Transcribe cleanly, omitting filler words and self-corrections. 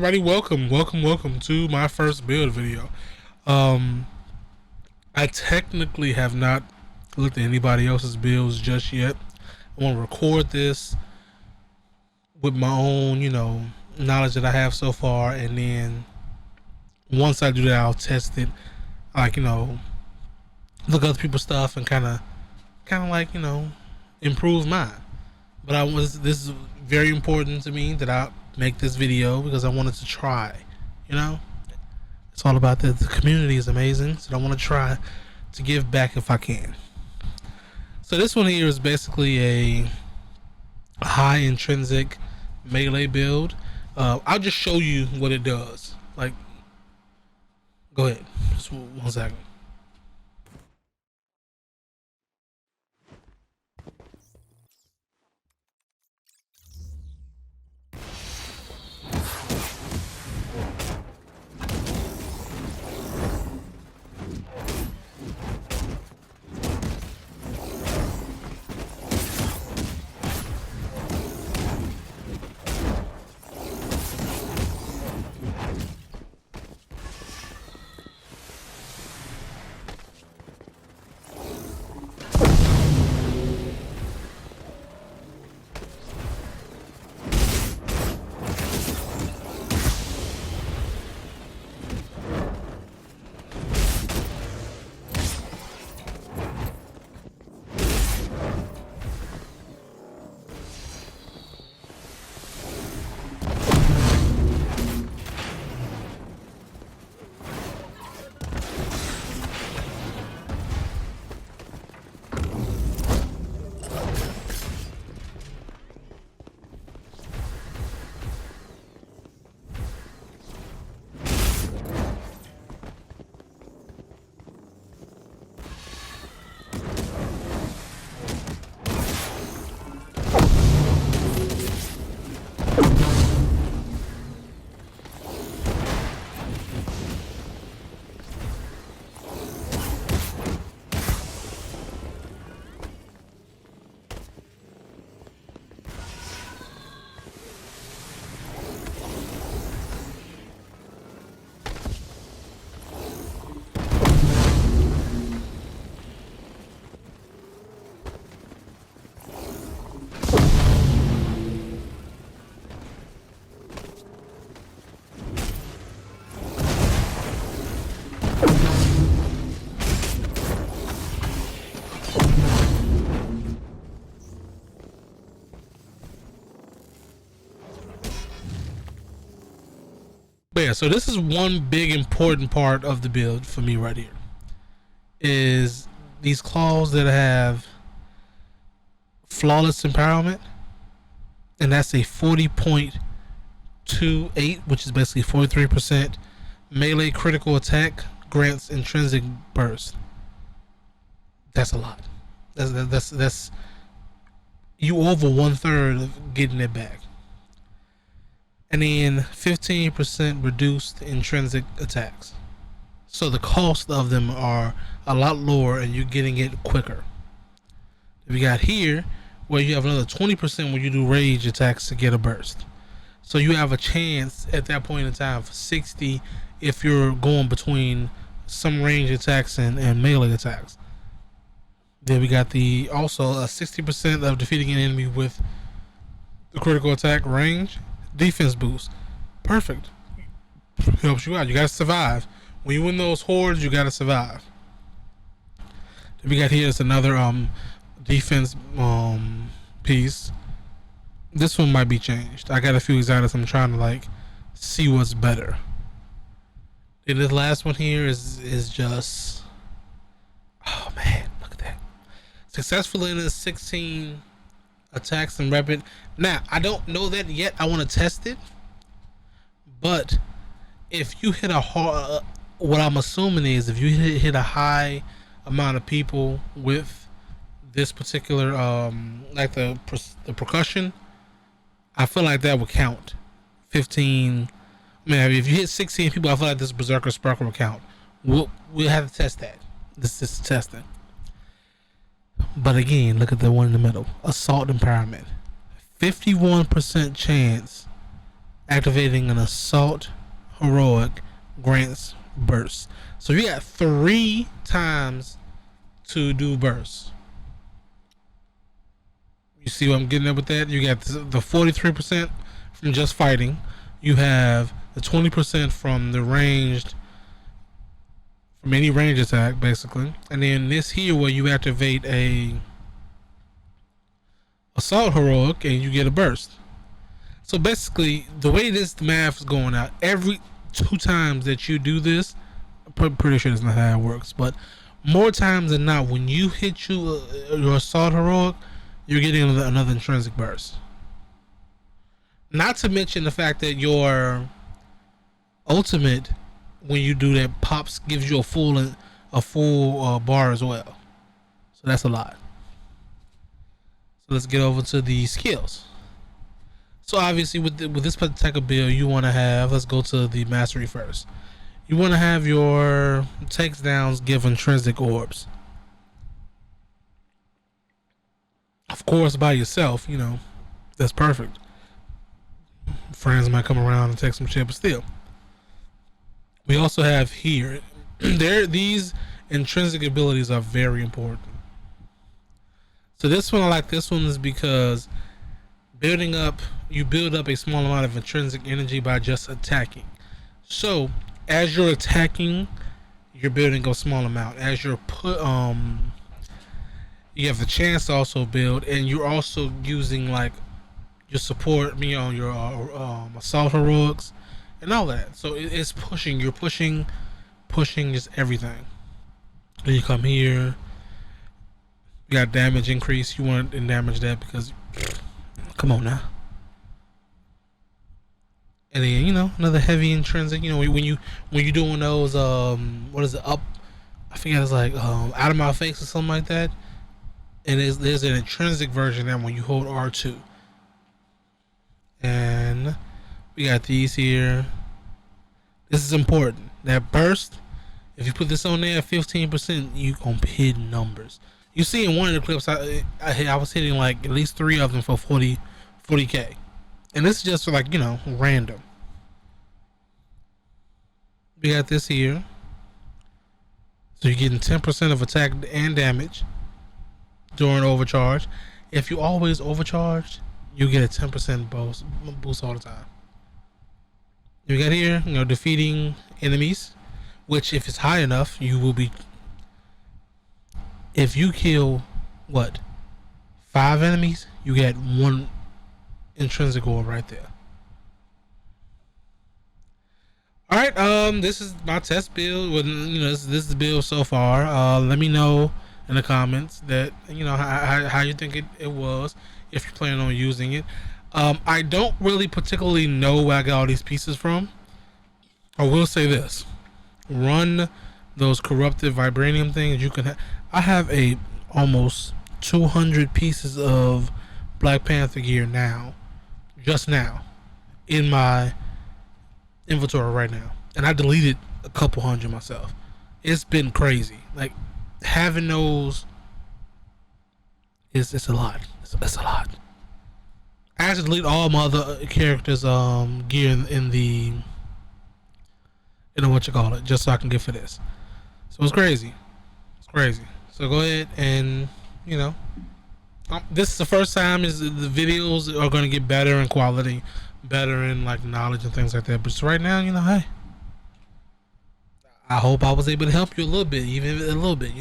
everybody, welcome to my first build video. Um, I technically have not looked at anybody else's builds just yet. I want to record this with my own, knowledge that I have so far, and then once I do that, I'll test it. Like, look at other people's stuff and kind of like, improve mine. But this is very important to me that I make this video because I wanted to try. It's all about the community is amazing, so I want to try to give back if I can. So this one here is basically a high intrinsic melee build. I'll just show you what it does. Like, go ahead, just 1 second. But yeah, so this is one big important part of the build for me right here. Is these claws that have flawless empowerment, and that's a 40.28, which is basically 43% melee critical attack, grants intrinsic burst. That's a lot. That's you over 1/3 of getting it back. And then 15% reduced intrinsic attacks. So the cost of them are a lot lower and you're getting it quicker. We got here where you have another 20% when you do rage attacks to get a burst. So you have a chance at that point in time for 60 if you're going between some range attacks and melee attacks. Then we got the also a 60% of defeating an enemy with the critical attack range. Defense boost. Perfect. Helps you out. You gotta survive. When you win those hordes, you gotta survive. Then we got here is another defense piece. This one might be changed. I got a few exotics I'm trying to see what's better. And this last one here is just, oh man, look at that. Successfully in the 16 attacks and rapid. Now I don't know that yet. I want to test it, but if you hit a hard, what I'm assuming is if you hit a high amount of people with this particular like the percussion, I feel like that would count. 15. I mean, if you hit 16 people, I feel like this Berserker Sparkle will count. We'll have to test that. This is testing. But again, look at the one in the middle. Assault empowerment. 51% chance Activating an assault heroic grants burst. So you got 3 times to do burst. You see what I'm getting at with that? You got the 43% from just fighting. You have the 20% from the ranged, from any range attack, basically. And then this here where you activate a assault heroic and you get a burst. So basically, the way this math is going out, every 2 times that you do this, I'm pretty sure that's not how it works, but more times than not, when you hit your assault heroic, you're getting another intrinsic burst. Not to mention the fact that your ultimate, when you do that, pops gives you a full bar as well. So that's a lot. So let's get over to the skills. So obviously with this type of build, you want to have, let's go to the mastery first. You want to have your takedowns give intrinsic orbs. Of course, by yourself, that's perfect. Friends might come around and take some shit, but still. We also have here, these intrinsic abilities are very important. So this one, I like this one is because you build up a small amount of intrinsic energy by just attacking. So as you're attacking, you're building a small amount. As you're you have the chance to also build, and you're also using like your support, your assault heroics and all that. So it's pushing. You're pushing just everything. And you come here. You got damage increase. You want to damage that because, come on now. And then another heavy intrinsic. When you're doing those what is it, up? I forget, it's like out of my face or something like that. And there's an intrinsic version that when you hold R2. And we got these here. This is important. That burst, if you put this on there at 15%, you gonna hit numbers. You see in one of the clips, I was hitting like at least 3 of them for 40k. And this is just for like, random. We got this here. So you're getting 10% of attack and damage during overcharge. If you always overcharge, you get a 10% boost all the time. You got here, defeating enemies, which if it's high enough, you will be. If you kill 5 enemies, you get 1 intrinsic orb right there. All right, this is my test build. This is the build so far. Let me know in the comments that how you think it was, if you're planning on using it. I don't really particularly know where I got all these pieces from. I will say this: run those corrupted vibranium things. I have almost 200 pieces of Black Panther gear just now, in my inventory right now, and I deleted a couple hundred myself. It's been crazy. Like, having those it's a lot. It's a lot. I had to delete all my other characters' gear in the just so I can get for this. So it's crazy. It's crazy. So go ahead and this is the first time the videos are going to get better in quality, better in like knowledge and things like that. But just right now, hey, I hope I was able to help you a little bit, even a little bit,